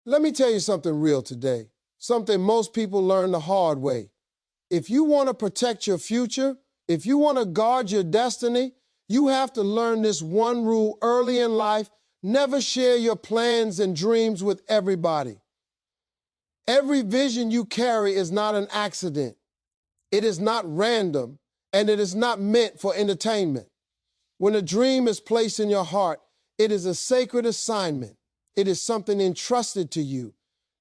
Let me tell you something real today, something most people learn the hard way. If you want to protect your future, if you want to guard your destiny, you have to learn this one rule early in life: never share your plans and dreams with everybody. Every vision you carry is not an accident. It is not random, and it is not meant for entertainment. When a dream is placed in your heart, it is a sacred assignment. It is something entrusted to you,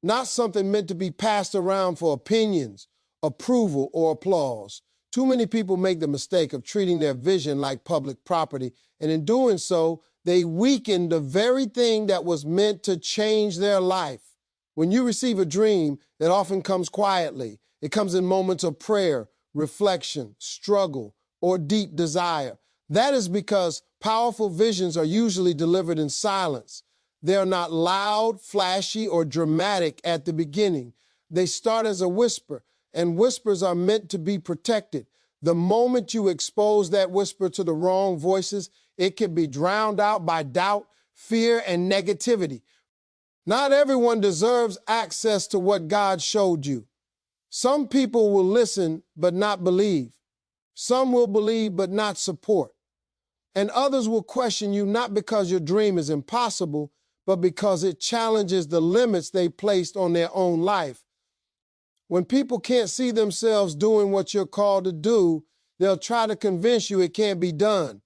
not something meant to be passed around for opinions, approval, or applause. Too many people make the mistake of treating their vision like public property, and in doing so, they weaken the very thing that was meant to change their life. When you receive a dream, it often comes quietly. It comes in moments of prayer, reflection, struggle, or deep desire. That is because powerful visions are usually delivered in silence. They are not loud, flashy, or dramatic at the beginning. They start as a whisper, and whispers are meant to be protected. The moment you expose that whisper to the wrong voices, it can be drowned out by doubt, fear, and negativity. Not everyone deserves access to what God showed you. Some people will listen but not believe. Some will believe but not support. And others will question you not because your dream is impossible, but because it challenges the limits they placed on their own life. When people can't see themselves doing what you're called to do, they'll try to convince you it can't be done.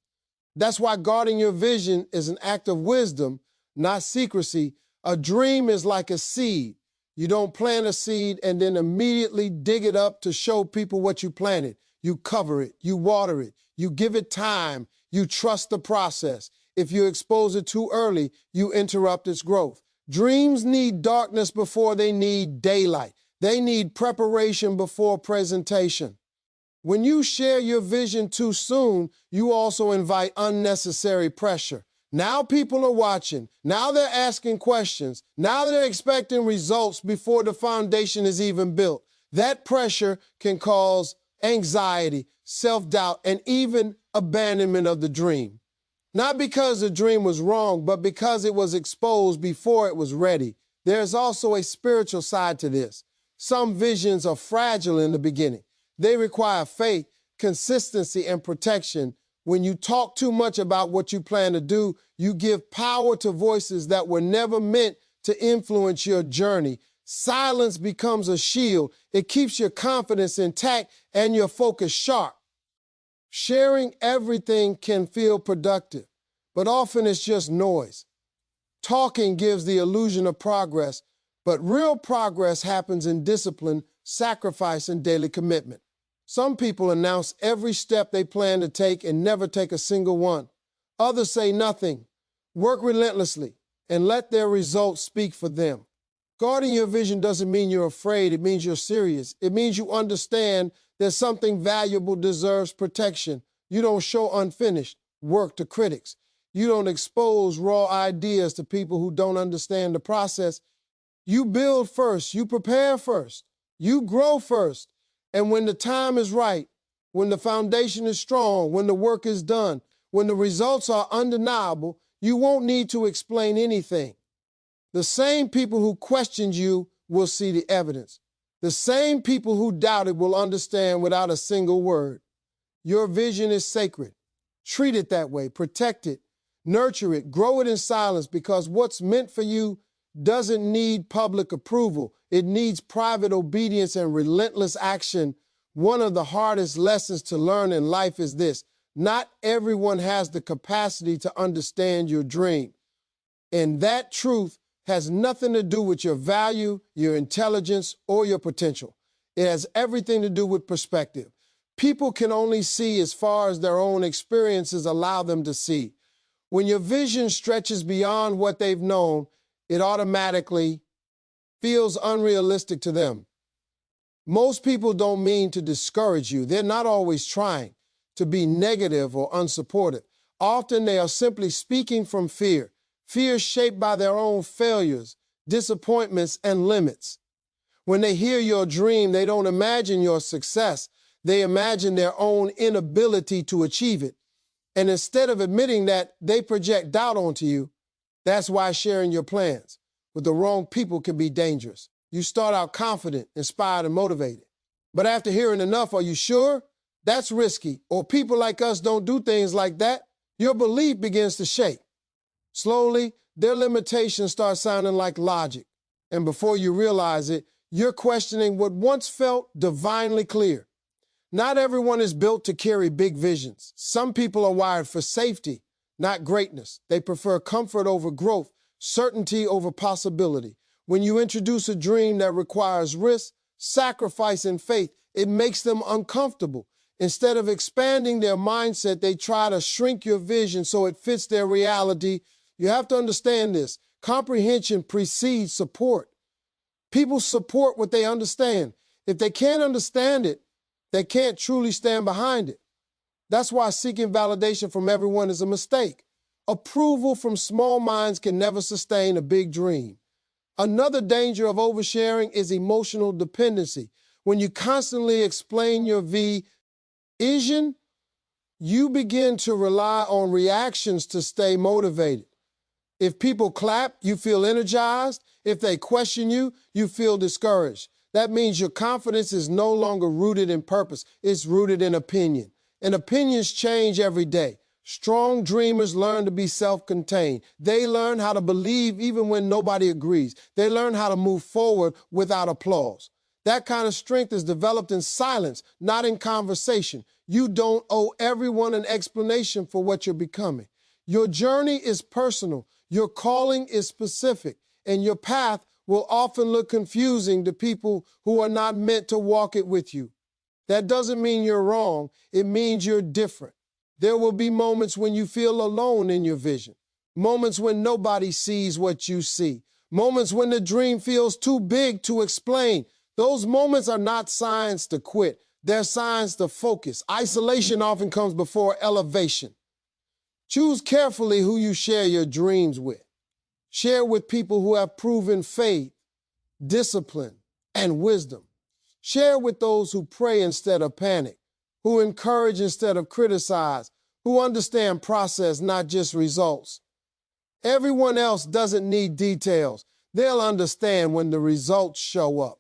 That's why guarding your vision is an act of wisdom, not secrecy. A dream is like a seed. You don't plant a seed and then immediately dig it up to show people what you planted. You cover it, you water it, you give it time, you trust the process. If you expose it too early, you interrupt its growth. Dreams need darkness before they need daylight. They need preparation before presentation. When you share your vision too soon, you also invite unnecessary pressure. Now people are watching. Now they're asking questions. Now they're expecting results before the foundation is even built. That pressure can cause anxiety, self-doubt, and even abandonment of the dream. Not because the dream was wrong, but because it was exposed before it was ready. There's also a spiritual side to this. Some visions are fragile in the beginning. They require faith, consistency, and protection. When you talk too much about what you plan to do, you give power to voices that were never meant to influence your journey. Silence becomes a shield. It keeps your confidence intact and your focus sharp. Sharing everything can feel productive, but often it's just noise. Talking gives the illusion of progress, but real progress happens in discipline, sacrifice, and daily commitment. Some people announce every step they plan to take and never take a single one. Others say nothing, work relentlessly, and let their results speak for them. Guarding your vision doesn't mean you're afraid. It means you're serious. It means you understand that something valuable deserves protection. You don't show unfinished work to critics. You don't expose raw ideas to people who don't understand the process. You build first. You prepare first. You grow first. And when the time is right, when the foundation is strong, when the work is done, when the results are undeniable, you won't need to explain anything. The same people who questioned you will see the evidence. The same people who doubted will understand without a single word. Your vision is sacred. Treat it that way. Protect it. Nurture it. Grow it in silence, because what's meant for you doesn't need public approval. It needs private obedience and relentless action. One of the hardest lessons to learn in life is this: not everyone has the capacity to understand your dream. And that truth has nothing to do with your value, your intelligence, or your potential. It has everything to do with perspective. People can only see as far as their own experiences allow them to see. When your vision stretches beyond what they've known, it automatically feels unrealistic to them. Most people don't mean to discourage you. They're not always trying to be negative or unsupportive. Often they are simply speaking from fear. Fear shaped by their own failures, disappointments, and limits. When they hear your dream, they don't imagine your success. They imagine their own inability to achieve it. And instead of admitting that, they project doubt onto you. That's why sharing your plans, with the wrong people can be dangerous. You start out confident, inspired, and motivated. But after hearing enough, are you sure? That's risky. Or people like us don't do things like that. Your belief begins to shake. Slowly, their limitations start sounding like logic. And before you realize it, you're questioning what once felt divinely clear. Not everyone is built to carry big visions. Some people are wired for safety, not greatness. They prefer comfort over growth, certainty over possibility. When you introduce a dream that requires risk, sacrifice, and faith, it makes them uncomfortable. Instead of expanding their mindset, they try to shrink your vision so it fits their reality. You have to understand this. Comprehension precedes support. People support what they understand. If they can't understand it, they can't truly stand behind it. That's why seeking validation from everyone is a mistake. Approval from small minds can never sustain a big dream. Another danger of oversharing is emotional dependency. When you constantly explain your vision, you begin to rely on reactions to stay motivated. If people clap, you feel energized. If they question you, you feel discouraged. That means your confidence is no longer rooted in purpose. It's rooted in opinion. And opinions change every day. Strong dreamers learn to be self-contained. They learn how to believe even when nobody agrees. They learn how to move forward without applause. That kind of strength is developed in silence, not in conversation. You don't owe everyone an explanation for what you're becoming. Your journey is personal. Your calling is specific. And your path will often look confusing to people who are not meant to walk it with you. That doesn't mean you're wrong. It means you're different. There will be moments when you feel alone in your vision, moments when nobody sees what you see, moments when the dream feels too big to explain. Those moments are not signs to quit. They're signs to focus. Isolation often comes before elevation. Choose carefully who you share your dreams with. Share with people who have proven faith, discipline, and wisdom. Share with those who pray instead of panic, who encourage instead of criticize, who understand process, not just results. Everyone else doesn't need details. They'll understand when the results show up.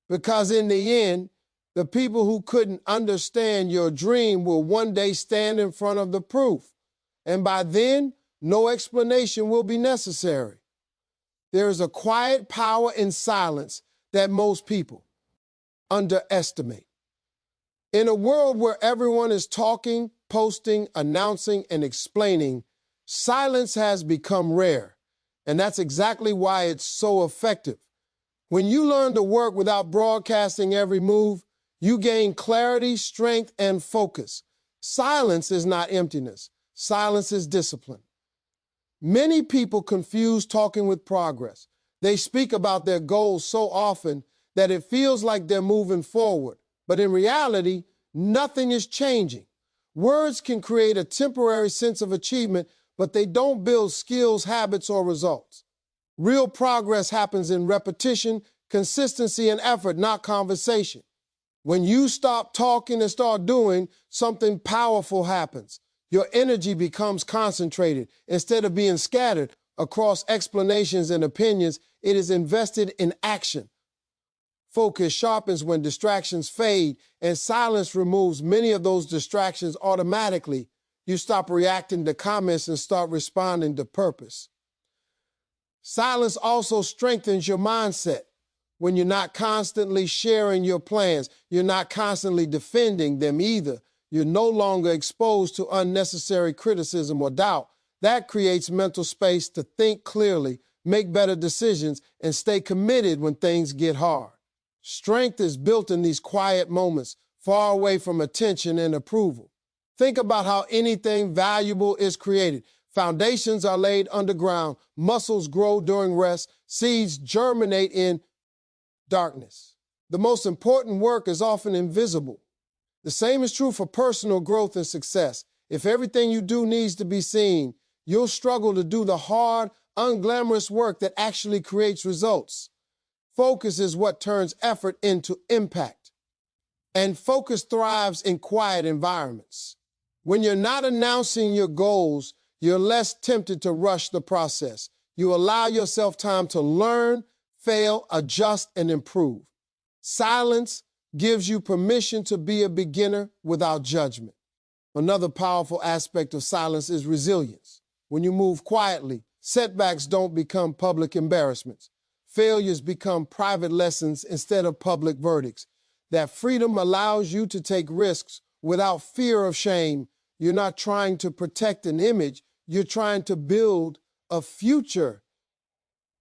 Because in the end, the people who couldn't understand your dream will one day stand in front of the proof. And by then, no explanation will be necessary. There is a quiet power in silence that most people underestimate. In a world where everyone is talking, posting, announcing, and explaining, silence has become rare. And that's exactly why it's so effective. When you learn to work without broadcasting every move, you gain clarity, strength, and focus. Silence is not emptiness. Silence is discipline. Many people confuse talking with progress. They speak about their goals so often that it feels like they're moving forward. But in reality, nothing is changing. Words can create a temporary sense of achievement, but they don't build skills, habits, or results. Real progress happens in repetition, consistency, and effort, not conversation. When you stop talking and start doing, something powerful happens. Your energy becomes concentrated. Instead of being scattered across explanations and opinions, it is invested in action. Focus sharpens when distractions fade, and silence removes many of those distractions automatically. You stop reacting to comments and start responding to purpose. Silence also strengthens your mindset. When you're not constantly sharing your plans, you're not constantly defending them either. You're no longer exposed to unnecessary criticism or doubt. That creates mental space to think clearly, make better decisions, and stay committed when things get hard. Strength is built in these quiet moments, far away from attention and approval. Think about how anything valuable is created. Foundations are laid underground, muscles grow during rest, seeds germinate in darkness. The most important work is often invisible. The same is true for personal growth and success. If everything you do needs to be seen, you'll struggle to do the hard, unglamorous work that actually creates results. Focus is what turns effort into impact. And focus thrives in quiet environments. When you're not announcing your goals, you're less tempted to rush the process. You allow yourself time to learn, fail, adjust, and improve. Silence gives you permission to be a beginner without judgment. Another powerful aspect of silence is resilience. When you move quietly, setbacks don't become public embarrassments. Failures become private lessons instead of public verdicts. That freedom allows you to take risks without fear of shame. You're not trying to protect an image, you're trying to build a future.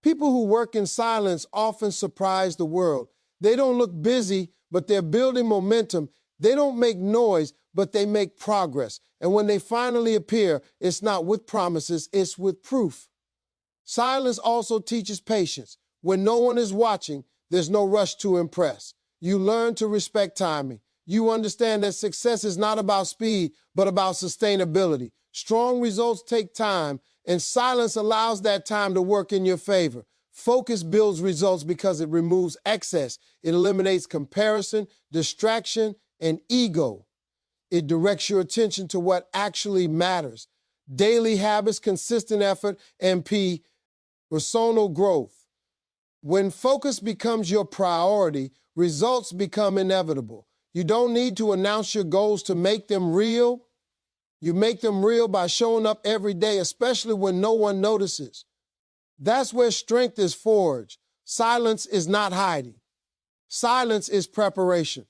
People who work in silence often surprise the world. They don't look busy, but they're building momentum. They don't make noise, but they make progress. And when they finally appear, it's not with promises, it's with proof. Silence also teaches patience. When no one is watching, there's no rush to impress. You learn to respect timing. You understand that success is not about speed, but about sustainability. Strong results take time, and silence allows that time to work in your favor. Focus builds results because it removes excess. It eliminates comparison, distraction, and ego. It directs your attention to what actually matters. Daily habits, consistent effort, and personal growth. When focus becomes your priority, results become inevitable. You don't need to announce your goals to make them real. You make them real by showing up every day, especially when no one notices. That's where strength is forged. Silence is not hiding. Silence is preparation.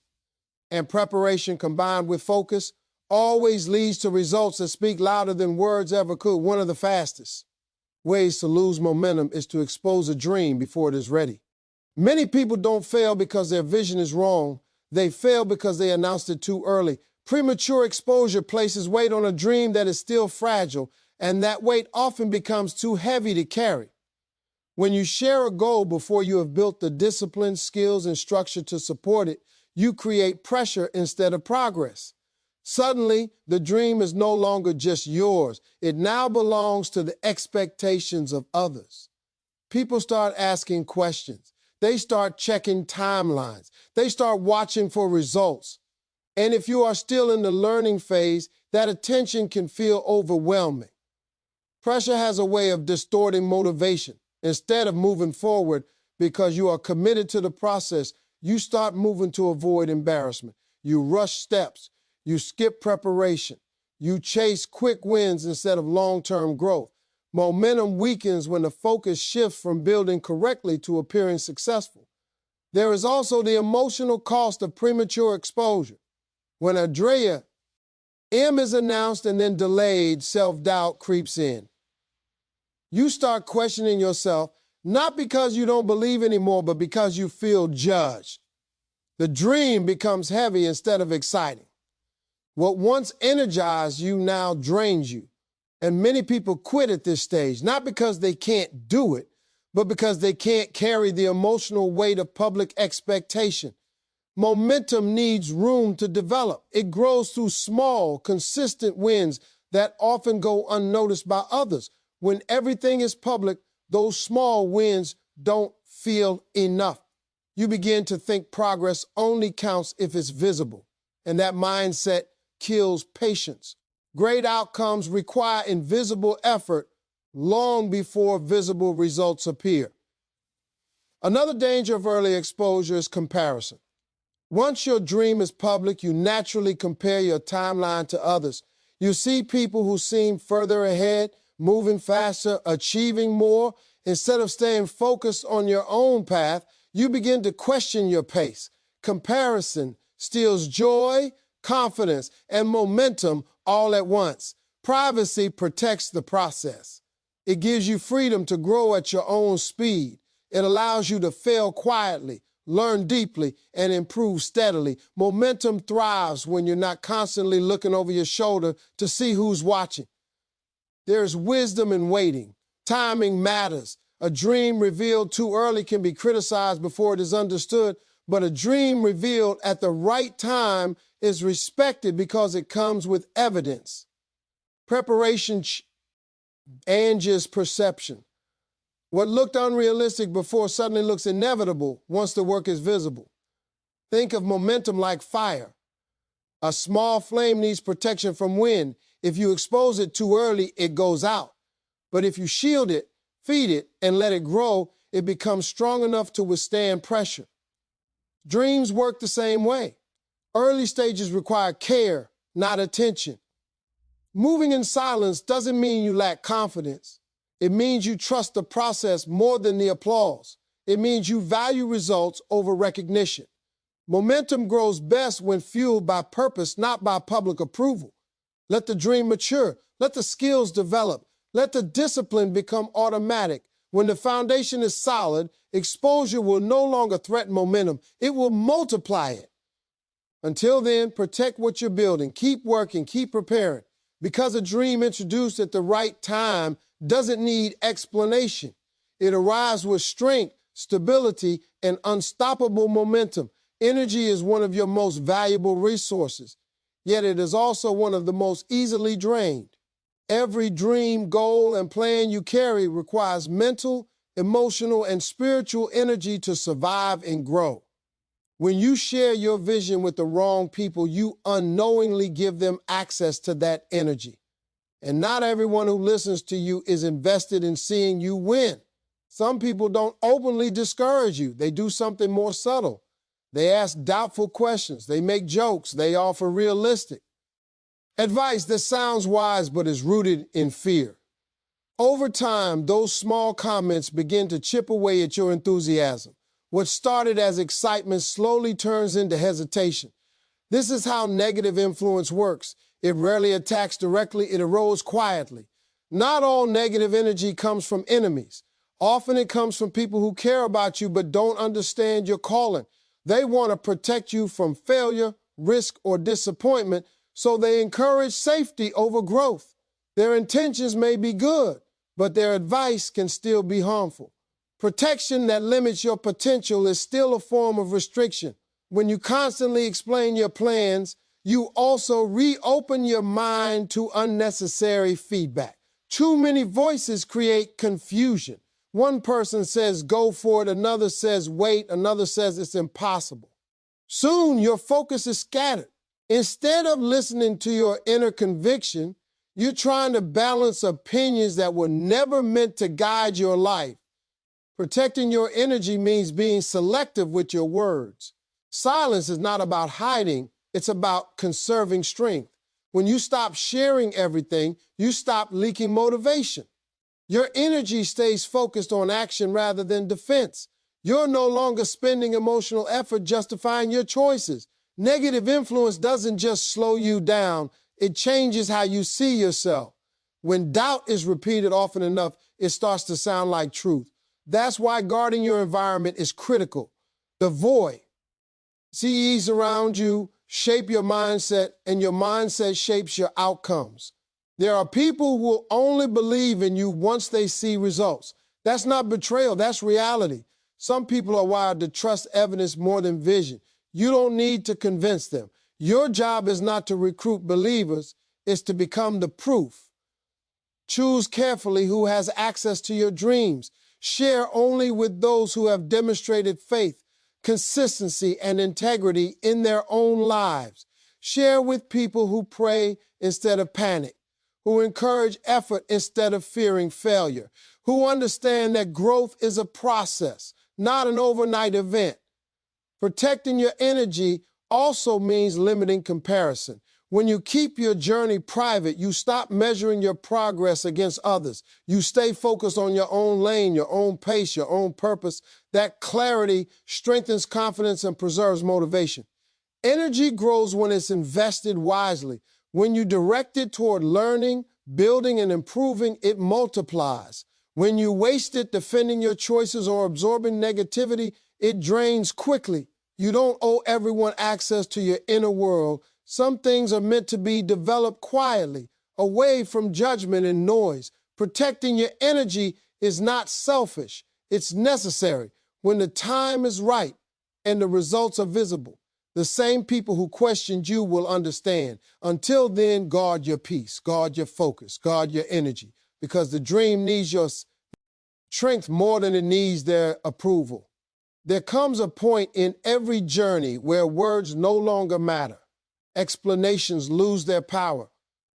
And preparation combined with focus always leads to results that speak louder than words ever could. One of the fastest ways to lose momentum is to expose a dream before it is ready. Many people don't fail because their vision is wrong. They fail because they announced it too early. Premature exposure places weight on a dream that is still fragile, and that weight often becomes too heavy to carry. When you share a goal before you have built the discipline, skills, and structure to support it, you create pressure instead of progress. Suddenly, the dream is no longer just yours. It now belongs to the expectations of others. People start asking questions. They start checking timelines. They start watching for results. And if you are still in the learning phase, that attention can feel overwhelming. Pressure has a way of distorting motivation. Instead of moving forward because you are committed to the process, you start moving to avoid embarrassment. You rush steps. You skip preparation. You chase quick wins instead of long-term growth. Momentum weakens when the focus shifts from building correctly to appearing successful. There is also the emotional cost of premature exposure. When Andrea M is announced and then delayed, self-doubt creeps in. You start questioning yourself, not because you don't believe anymore, but because you feel judged. The dream becomes heavy instead of exciting. What once energized you now drains you. And many people quit at this stage, not because they can't do it, but because they can't carry the emotional weight of public expectation. Momentum needs room to develop. It grows through small, consistent wins that often go unnoticed by others. When everything is public, those small wins don't feel enough. You begin to think progress only counts if it's visible, and that mindset kills patience. Great outcomes require invisible effort long before visible results appear. Another danger of early exposure is comparison. Once your dream is public, you naturally compare your timeline to others. You see people who seem further ahead, moving faster, achieving more. Instead of staying focused on your own path, you begin to question your pace. Comparison steals joy, confidence, and momentum all at once. Privacy protects the process. It gives you freedom to grow at your own speed. It allows you to fail quietly, learn deeply, and improve steadily. Momentum thrives when you're not constantly looking over your shoulder to see who's watching. There's wisdom in waiting. Timing matters. A dream revealed too early can be criticized before it is understood, but a dream revealed at the right time is respected because it comes with evidence. Preparation changes perception. What looked unrealistic before suddenly looks inevitable once the work is visible. Think of momentum like fire. A small flame needs protection from wind. If you expose it too early, it goes out. But if you shield it, feed it, and let it grow, it becomes strong enough to withstand pressure. Dreams work the same way. Early stages require care, not attention. Moving in silence doesn't mean you lack confidence. It means you trust the process more than the applause. It means you value results over recognition. Momentum grows best when fueled by purpose, not by public approval. Let the dream mature. Let the skills develop. Let the discipline become automatic. When the foundation is solid, exposure will no longer threaten momentum. It will multiply it. Until then, protect what you're building. Keep working. Keep preparing. Because a dream introduced at the right time doesn't need explanation. It arrives with strength, stability, and unstoppable momentum. Energy is one of your most valuable resources, yet it is also one of the most easily drained. Every dream, goal, and plan you carry requires mental, emotional, and spiritual energy to survive and grow. When you share your vision with the wrong people, you unknowingly give them access to that energy. And not everyone who listens to you is invested in seeing you win. Some people don't openly discourage you. They do something more subtle. They ask doubtful questions. They make jokes. They offer realistic advice that sounds wise but is rooted in fear. Over time, those small comments begin to chip away at your enthusiasm. What started as excitement slowly turns into hesitation. This is how negative influence works. It rarely attacks directly, it erodes quietly. Not all negative energy comes from enemies. Often it comes from people who care about you but don't understand your calling. They want to protect you from failure, risk, or disappointment, so they encourage safety over growth. Their intentions may be good, but their advice can still be harmful. Protection that limits your potential is still a form of restriction. When you constantly explain your plans, you also reopen your mind to unnecessary feedback. Too many voices create confusion. One person says, go for it. Another says, wait. Another says, it's impossible. Soon, your focus is scattered. Instead of listening to your inner conviction, you're trying to balance opinions that were never meant to guide your life. Protecting your energy means being selective with your words. Silence is not about hiding. It's about conserving strength. When you stop sharing everything, you stop leaking motivation. Your energy stays focused on action rather than defense. You're no longer spending emotional effort justifying your choices. Negative influence doesn't just slow you down, it changes how you see yourself. When doubt is repeated often enough, it starts to sound like truth. That's why guarding your environment is critical. The void. CEs around you shape your mindset, and your mindset shapes your outcomes. There are people who will only believe in you once they see results. That's not betrayal, that's reality. Some people are wired to trust evidence more than vision. You don't need to convince them. Your job is not to recruit believers, it's to become the proof. Choose carefully who has access to your dreams. Share only with those who have demonstrated faith, consistency, and integrity in their own lives. Share with people who pray instead of panic, who encourage effort instead of fearing failure, who understand that growth is a process, not an overnight event. Protecting your energy also means limiting comparison. When you keep your journey private, you stop measuring your progress against others. You stay focused on your own lane, your own pace, your own purpose. That clarity strengthens confidence and preserves motivation. Energy grows when it's invested wisely. When you direct it toward learning, building, and improving, it multiplies. When you waste it defending your choices or absorbing negativity, it drains quickly. You don't owe everyone access to your inner world. Some things are meant to be developed quietly, away from judgment and noise. Protecting your energy is not selfish. It's necessary when the time is right and the results are visible. The same people who questioned you will understand. Until then, guard your peace, guard your focus, guard your energy, because the dream needs your strength more than it needs their approval. There comes a point in every journey where words no longer matter. Explanations lose their power.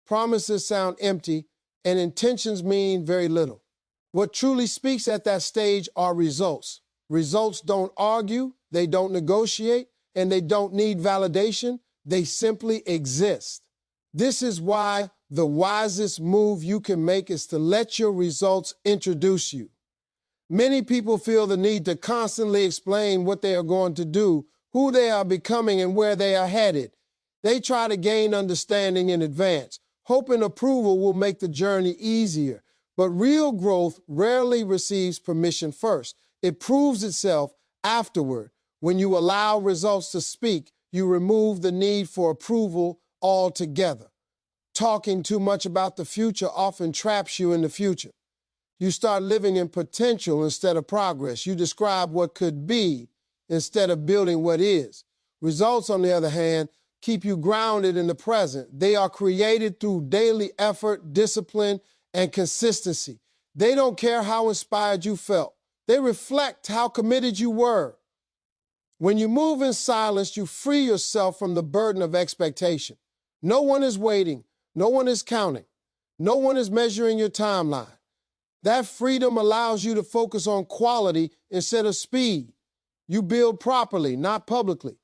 Promises sound empty, and intentions mean very little. What truly speaks at that stage are results. Results don't argue, they don't negotiate, and they don't need validation. They simply exist. This is why the wisest move you can make is to let your results introduce you. Many people feel the need to constantly explain what they are going to do, who they are becoming, and where they are headed. They try to gain understanding in advance, hoping approval will make the journey easier. But real growth rarely receives permission first. It proves itself afterward. When you allow results to speak, you remove the need for approval altogether. Talking too much about the future often traps you in the future. You start living in potential instead of progress. You describe what could be instead of building what is. Results, on the other hand, keep you grounded in the present. They are created through daily effort, discipline, and consistency. They don't care how inspired you felt. They reflect how committed you were. When you move in silence, you free yourself from the burden of expectation. No one is waiting. No one is counting. No one is measuring your timeline. That freedom allows you to focus on quality instead of speed. You build properly, not publicly.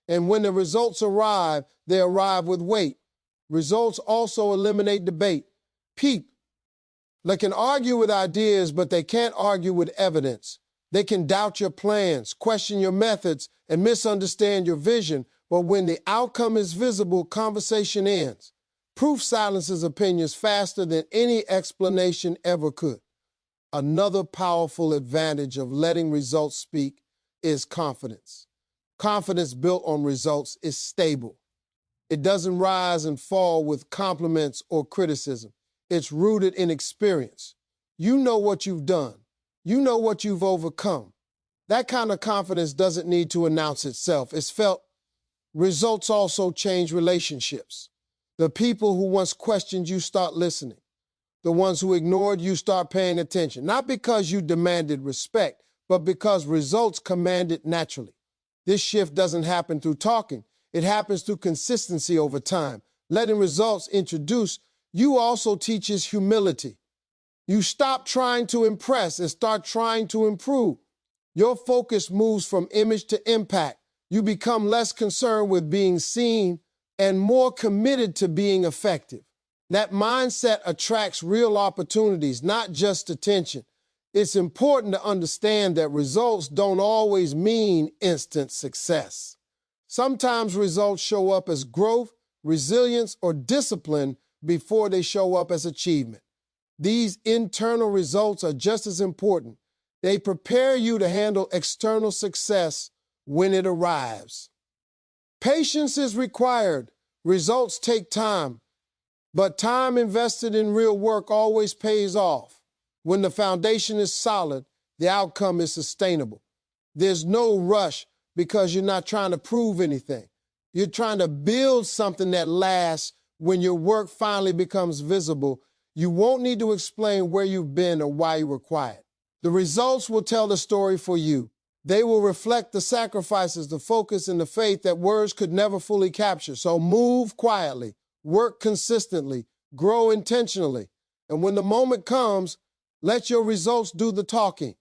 And when the results arrive, they arrive with weight. Results also eliminate debate. People can argue with ideas, but they can't argue with evidence. They can doubt your plans, question your methods, and misunderstand your vision. But when the outcome is visible, conversation ends. Proof silences opinions faster than any explanation ever could. Another powerful advantage of letting results speak is confidence. Confidence built on results is stable. It doesn't rise and fall with compliments or criticism. It's rooted in experience. You know what you've done. You know what you've overcome. That kind of confidence doesn't need to announce itself. It's felt. Results also change relationships. The people who once questioned you start listening. The ones who ignored you start paying attention. Not because you demanded respect, but because results command it naturally. This shift doesn't happen through talking. It happens through consistency over time. Letting results introduce you also teaches humility. You stop trying to impress and start trying to improve. Your focus moves from image to impact. You become less concerned with being seen and more committed to being effective. That mindset attracts real opportunities, not just attention. It's important to understand that results don't always mean instant success. Sometimes results show up as growth, resilience, or discipline before they show up as achievement. These internal results are just as important. They prepare you to handle external success when it arrives. Patience is required. Results take time. But time invested in real work always pays off. When the foundation is solid, the outcome is sustainable. There's no rush because you're not trying to prove anything. You're trying to build something that lasts. When your work finally becomes visible, you won't need to explain where you've been or why you were quiet. The results will tell the story for you. They will reflect the sacrifices, the focus, and the faith that words could never fully capture. So move quietly, work consistently, grow intentionally. And when the moment comes, let your results do the talking.